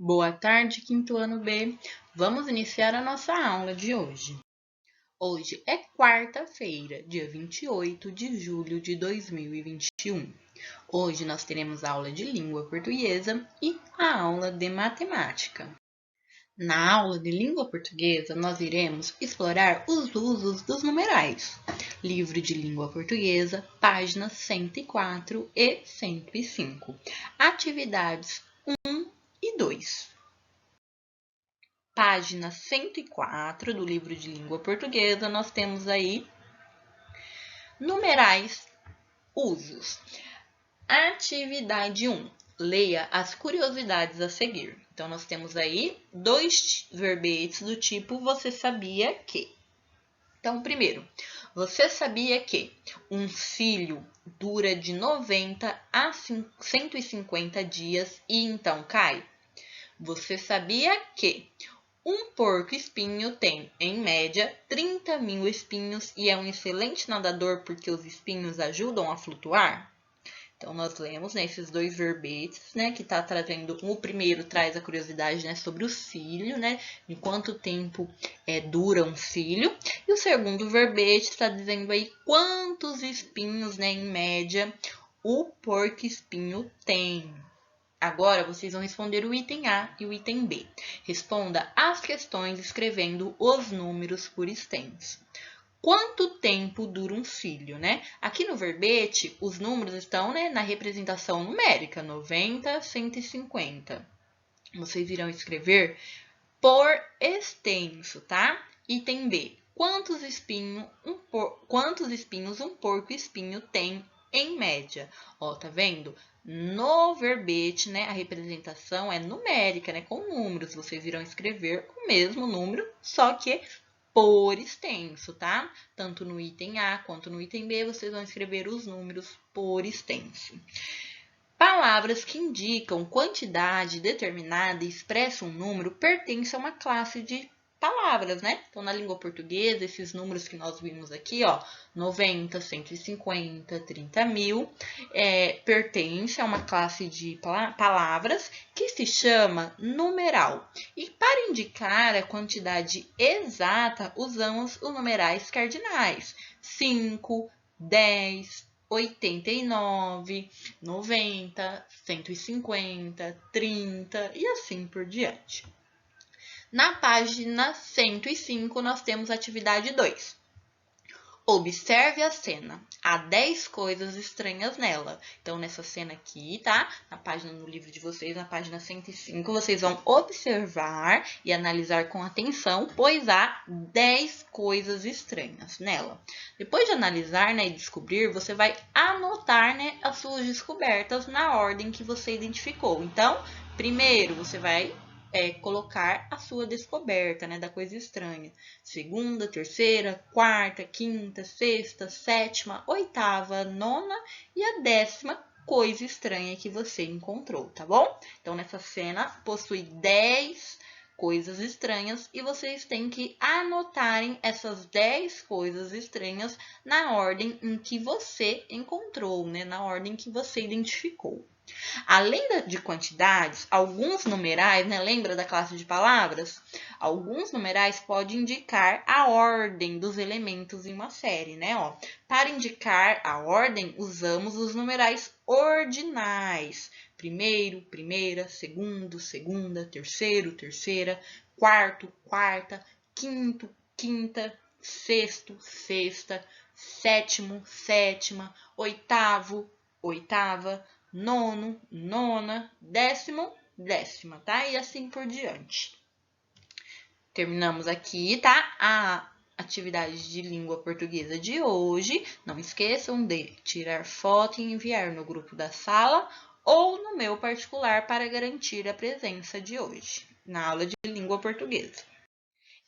Boa tarde, quinto ano B. Vamos iniciar a nossa aula de hoje. Hoje é quarta-feira, dia 28 de julho de 2021. Hoje nós teremos aula de língua portuguesa e a aula de matemática. Na aula de língua portuguesa, nós iremos explorar os usos dos numerais. Livro de língua portuguesa, páginas 104 e 105. Atividades 1 e 2. Página 104 do livro de língua portuguesa, nós temos aí numerais, usos. Atividade 1. Leia as curiosidades a seguir. Então, nós temos aí dois verbetes do tipo você sabia que. Então, primeiro, você sabia que um cílio dura de 90 a 150 dias e então cai? Você sabia que um porco-espinho tem, em média, 30 mil espinhos e é um excelente nadador porque os espinhos ajudam a flutuar? Então, nós lemos esses dois verbetes, que está trazendo, o primeiro traz a curiosidade sobre o cílio, de quanto tempo dura um cílio, e o segundo verbete está dizendo aí quantos espinhos, em média, o porco-espinho tem. Agora, vocês vão responder o item A e o item B. Responda as questões escrevendo os números por extenso. Quanto tempo dura um cílio, Aqui no verbete, os números estão, na representação numérica, 90, 150. Vocês irão escrever por extenso, tá? Item B. Quantos espinhos um porco-espinho tem em média? Ó, tá vendo? No verbete, a representação é numérica, com números. Vocês irão escrever o mesmo número, só que por extenso, tá? Tanto no item A quanto no item B, vocês vão escrever os números por extenso. Palavras que indicam quantidade determinada e expressam um número pertencem a uma classe de palavras, Então, na língua portuguesa, esses números que nós vimos aqui, 90, 150, 30 mil, pertence a uma classe de palavras que se chama numeral. E para indicar a quantidade exata, usamos os numerais cardinais: 5, 10, 89, 90, 150, 30 e assim por diante. Na página 105, nós temos a atividade 2. Observe a cena. Há 10 coisas estranhas nela. Então, nessa cena aqui, tá? Na página, no livro de vocês, na página 105, vocês vão observar e analisar com atenção, pois há 10 coisas estranhas nela. Depois de analisar, e descobrir, você vai anotar, as suas descobertas na ordem que você identificou. Então, primeiro, você vai colocar a sua descoberta, da coisa estranha. Segunda, terceira, quarta, quinta, sexta, sétima, oitava, nona e a 10ª coisa estranha que você encontrou, tá bom? Então, nessa cena, possui 10 coisas estranhas e vocês têm que anotarem essas 10 coisas estranhas na ordem em que você encontrou, na ordem que você identificou. Além de quantidades, alguns numerais, lembra da classe de palavras? Alguns numerais podem indicar a ordem dos elementos em uma série, Para indicar a ordem, usamos os numerais ordinais. Primeiro, primeira, segundo, segunda, terceiro, terceira, quarto, quarta, quinto, quinta, sexto, sexta, sétimo, sétima, oitavo, oitava, nono, nona, 10º, 10ª, tá? E assim por diante. Terminamos aqui, tá? A atividade de língua portuguesa de hoje. Não esqueçam de tirar foto e enviar no grupo da sala ou no meu particular para garantir a presença de hoje, na aula de língua portuguesa.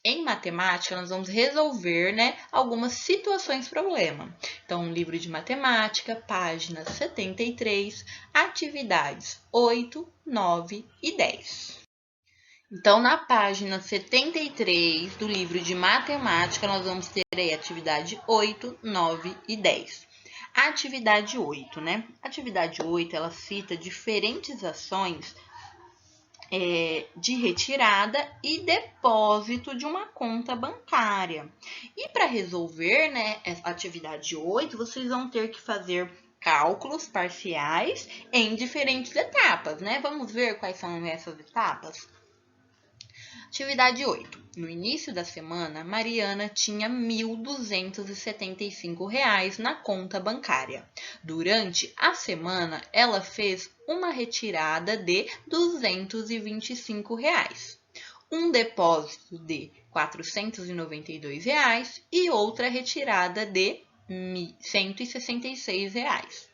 Em matemática, nós vamos resolver, algumas situações problema. Então, livro de matemática, página 73, atividades 8, 9 e 10. Então, na página 73 do livro de matemática, nós vamos ter aí atividade 8, 9 e 10. A atividade 8, Atividade 8, ela cita diferentes ações de retirada e depósito de uma conta bancária. E para resolver, né, a atividade 8, vocês vão ter que fazer cálculos parciais em diferentes etapas, né? Vamos ver quais são essas etapas? Atividade 8. No início da semana, Mariana tinha R$ 1.275 na conta bancária. Durante a semana, ela fez uma retirada de R$ 225, um depósito de R$ 492 e outra retirada de R$ 166.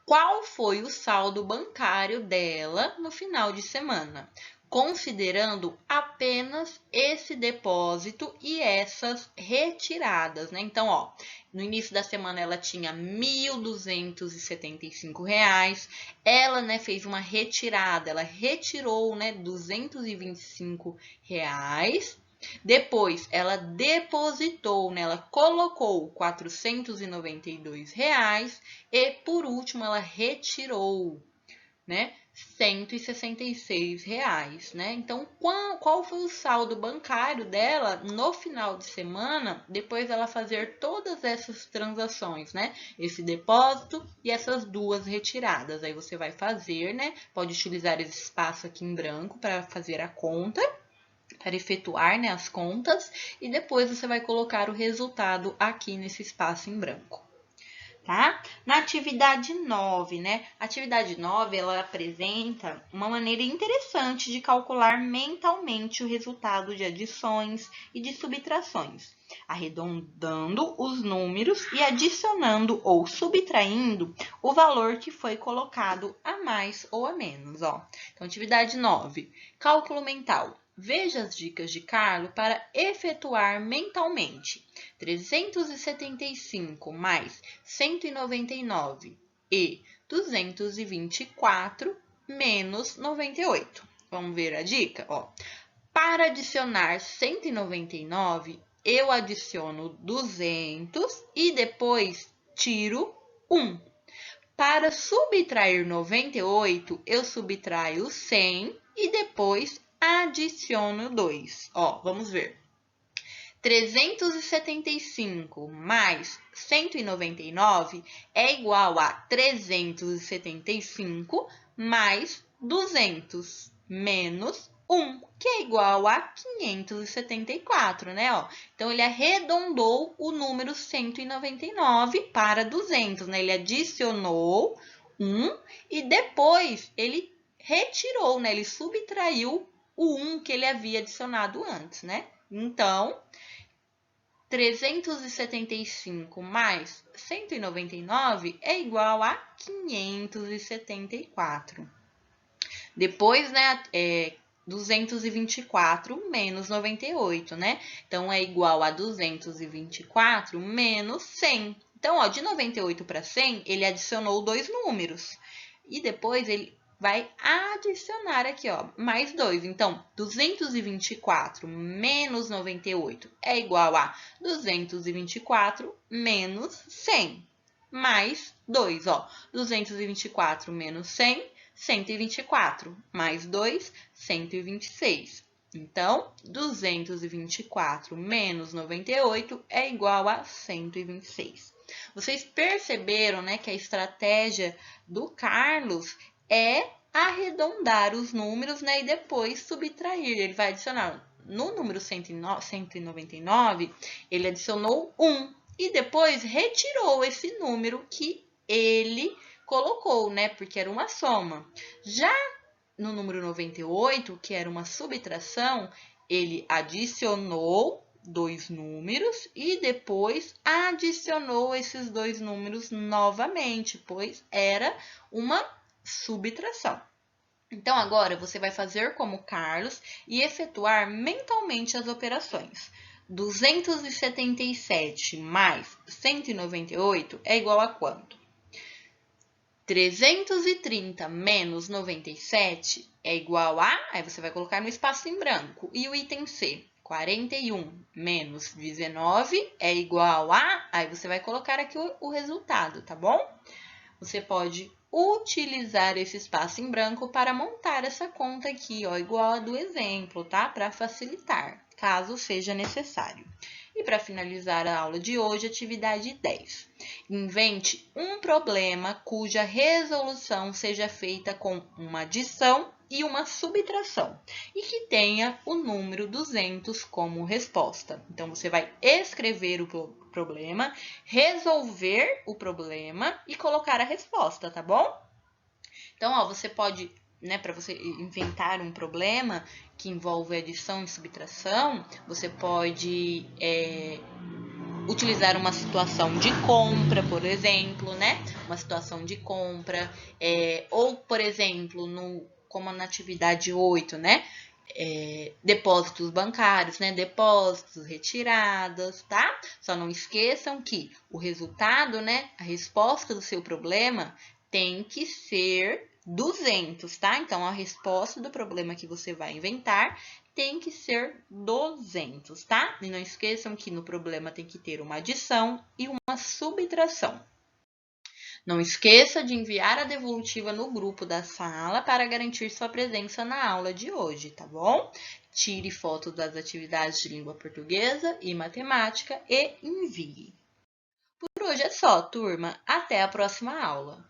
Qual foi o saldo bancário dela no final de semana? Considerando apenas esse depósito e essas retiradas, né? Então, ó, no início da semana ela tinha R$ 1.275, ela, né, fez uma retirada, ela retirou, né, R$ 225. Depois, ela depositou, né, ela colocou R$ 492 e, por último, ela retirou, né, R$ 166, né? Então, qual foi o saldo bancário dela no final de semana, depois dela fazer todas essas transações, né? Esse depósito e essas duas retiradas. Aí você vai fazer, né? Pode utilizar esse espaço aqui em branco para fazer a conta, para efetuar, né, as contas, e depois você vai colocar o resultado aqui nesse espaço em branco. Tá? Na atividade 9, né? A atividade 9, ela apresenta uma maneira interessante de calcular mentalmente o resultado de adições e de subtrações, arredondando os números e adicionando ou subtraindo o valor que foi colocado a mais ou a menos, ó. Então, atividade 9, cálculo mental. Veja as dicas de Carlos para efetuar mentalmente 375 mais 199 e 224 menos 98. Vamos ver a dica? Ó, para adicionar 199, eu adiciono 200 e depois tiro 1. Para subtrair 98, eu subtraio 100 e depois adiciono 2. Ó, vamos ver. 375 mais 199 é igual a 375 mais 200 menos 1, que é igual a 574, né? Ó, então, ele arredondou o número 199 para 200, né? Ele adicionou 1 e depois ele retirou, né? Ele subtraiu o 1 que ele havia adicionado antes, né? Então, 375 mais 199 é igual a 574. Depois, né, 224 menos 98, né? Então, é igual a 224 menos 100. Então, ó, de 98 para 100, ele adicionou dois números. E depois, ele vai adicionar aqui, ó, mais 2. Então, 224 menos 98 é igual a 224 menos 100. Mais 2, ó. 224 menos 100, 124. Mais 2, 126. Então, 224 menos 98 é igual a 126. Vocês perceberam, né, que a estratégia do Carlos é arredondar os números, né, e depois subtrair. Ele vai adicionar no número 199, ele adicionou 1 e depois retirou esse número que ele colocou, né, porque era uma soma. Já no número 98, que era uma subtração, ele adicionou dois números e depois adicionou esses dois números novamente, pois era uma subtração. Então, agora você vai fazer como Carlos e efetuar mentalmente as operações. 277 mais 198 é igual a quanto? 330 menos 97 é igual a... Aí você vai colocar no espaço em branco. E o item C? 41 menos 19 é igual a... Aí você vai colocar aqui o resultado, tá bom? Você pode utilizar esse espaço em branco para montar essa conta aqui, ó, igual a do exemplo, tá? Para facilitar, caso seja necessário. E para finalizar a aula de hoje, atividade 10. Invente um problema cuja resolução seja feita com uma adição e uma subtração e que tenha o número 200 como resposta. Então, você vai escrever o problema, resolver o problema e colocar a resposta, tá bom? Então, ó, você pode, né, para você inventar um problema que envolve adição e subtração, você pode utilizar uma situação de compra, por exemplo, né? Uma situação de compra, ou, por exemplo, como na atividade 8, né? Depósitos bancários, né? Depósitos, retiradas, tá? Só não esqueçam que o resultado, né? A resposta do seu problema tem que ser 200, tá? Então, a resposta do problema que você vai inventar tem que ser 200, tá? E não esqueçam que no problema tem que ter uma adição e uma subtração. Não esqueça de enviar a devolutiva no grupo da sala para garantir sua presença na aula de hoje, tá bom? Tire fotos das atividades de língua portuguesa e matemática e envie. Por hoje é só, turma. Até a próxima aula.